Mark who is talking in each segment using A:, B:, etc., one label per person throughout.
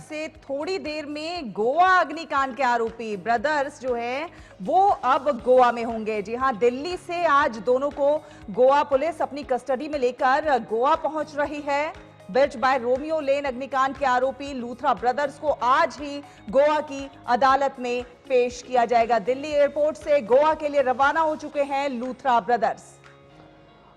A: से थोड़ी देर में गोवा अग्निकांड के आरोपी ब्रदर्स जो है वो अब गोवा में होंगे। जी हां, दिल्ली से आज दोनों को गोवा पुलिस अपनी कस्टडी में लेकर गोवा पहुंच रही है। बिर्च बाय रोमियो लेन अग्निकांड के आरोपी लूथरा ब्रदर्स को आज ही गोवा की अदालत में पेश किया जाएगा। दिल्ली एयरपोर्ट से गोवा के लिए रवाना हो चुके हैं लूथरा ब्रदर्स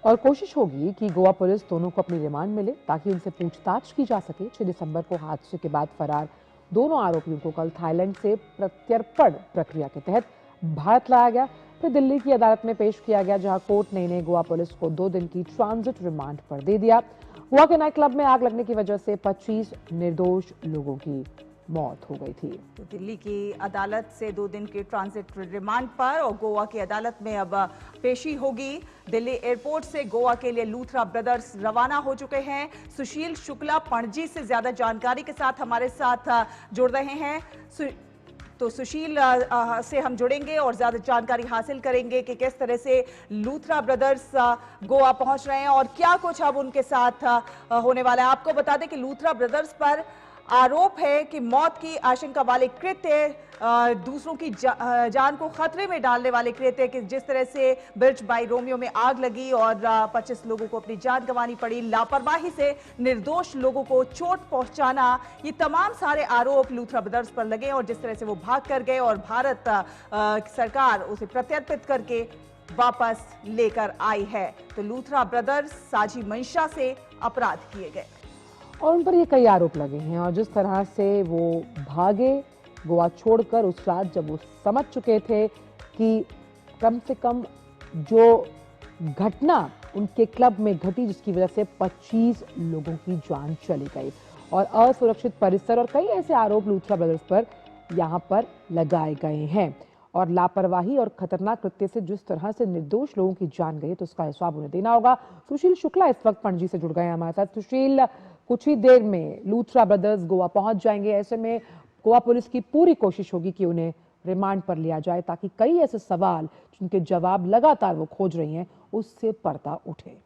B: और कोशिश होगी कि गोवा पुलिस दोनों को अपनी रिमांड मिले ताकि उनसे पूछताछ की जा सके। 6 दिसंबर को हादसे के बाद फरार दोनों आरोपियों को कल थाईलैंड से प्रत्यर्पण प्रक्रिया के तहत भारत लाया गया, फिर दिल्ली की अदालत में पेश किया गया, जहां कोर्ट ने इन्हें गोवा पुलिस को 2 दिन की ट्रांजिट रिमांड पर दे दिया। गोवा के नाइट क्लब में आग लगने की वजह से 25 निर्दोष लोगों की मौत हो गई थी।
A: तो दिल्ली की अदालत से 2 दिन के ट्रांजिट रिमांड पर और गोवा की अदालत में अब पेशी होगी। दिल्ली एयरपोर्ट से गोवा के लिए लूथरा ब्रदर्स रवाना हो चुके हैं। सुशील शुक्ला पणजी से ज्यादा जानकारी के साथ हमारे साथ जुड़ रहे हैं। तो सुशील से हम जुड़ेंगे और ज्यादा जानकारी हासिल करेंगे कि किस तरह से लूथरा ब्रदर्स गोवा पहुंच रहे हैं और क्या कुछ अब उनके साथ होने वाला है। आपको बता दें कि लूथरा ब्रदर्स पर आरोप है कि मौत की आशंका वाले कृत्य, दूसरों की जान को खतरे में डालने वाले कृत्य, कि जिस तरह से बिर्च बाय रोमियो में आग लगी और 25 लोगों को अपनी जान गंवानी पड़ी, लापरवाही से निर्दोष लोगों को चोट पहुंचाना, ये तमाम सारे आरोप लूथरा ब्रदर्स पर लगे और जिस तरह से वो भाग कर गए और भारत सरकार उसे प्रत्यर्पित करके वापस लेकर आई है। तो लूथरा ब्रदर्स साझी मंशा से अपराध किए गए
B: और उन पर ये कई आरोप लगे हैं और जिस तरह से वो भागे गोवा छोड़कर उस रात, जब वो समझ चुके थे कि कम से कम जो घटना उनके क्लब में घटी जिसकी वजह से 25 लोगों की जान चली गई और असुरक्षित परिसर और कई ऐसे आरोप लूथरा ब्रदर्स पर यहाँ पर लगाए गए हैं और लापरवाही और खतरनाक कृत्य से जिस तरह से निर्दोष लोगों की जान गई तो उसका हिसाब उन्हें देना होगा। सुशील शुक्ला इस वक्त पणजी से जुड़ गए हैं हमारे साथ। सुशील, कुछ ही देर में लूथरा ब्रदर्स गोवा पहुंच जाएंगे, ऐसे में गोवा पुलिस की पूरी कोशिश होगी कि उन्हें रिमांड पर लिया जाए ताकि कई ऐसे सवाल जिनके जवाब लगातार वो खोज रही हैं उससे पर्दा उठे।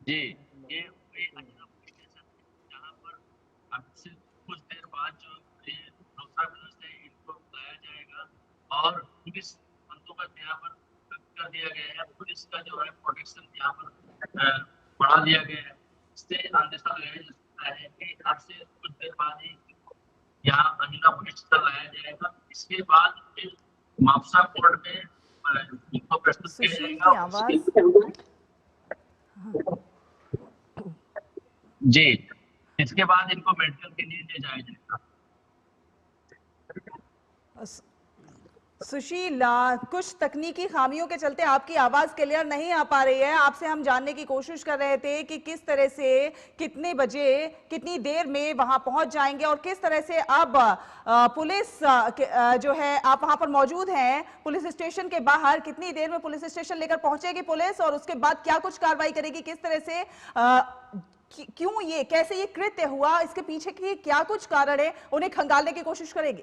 C: जी, ये अजनब स्टेशन है जहां पर अब से कुछ देर बाद जो लूथरा ब्रदर्स है इनको बुलाया जाएगा और पुलिस बंदोबस्त यहाँ पर कर दिया गया है। पुलिस का जो है प्रोटेक्शन यहाँ पर बढ़ा दिया गया है। इससे अंदेशा लगाया जा सकता है कि अब से कुछ देर बाद ही यहाँ अहिला पुलिस का लाया जाएगा। इसके बाद फिर मापसा कोर्ट में इनको प्रस्तुत किया जाएगा। जी, इसके बाद इनको मेडिकल के लिए ले जाया जाएगा।
A: सुशील, कुछ तकनीकी खामियों के चलते आपकी आवाज क्लियर नहीं आ पा रही है। आपसे हम जानने की कोशिश कर रहे थे कि किस तरह से, कितने बजे, कितनी देर में वहां पहुंच जाएंगे और किस तरह से अब पुलिस जो है, आप वहां पर मौजूद हैं पुलिस स्टेशन के बाहर, कितनी देर में पुलिस स्टेशन लेकर पहुंचेगी पुलिस और उसके बाद क्या कुछ कार्रवाई करेगी, किस तरह से क्यों ये, कैसे ये कृत्य हुआ, इसके पीछे की क्या कुछ कारण है, उन्हें खंगालने की कोशिश करेगी।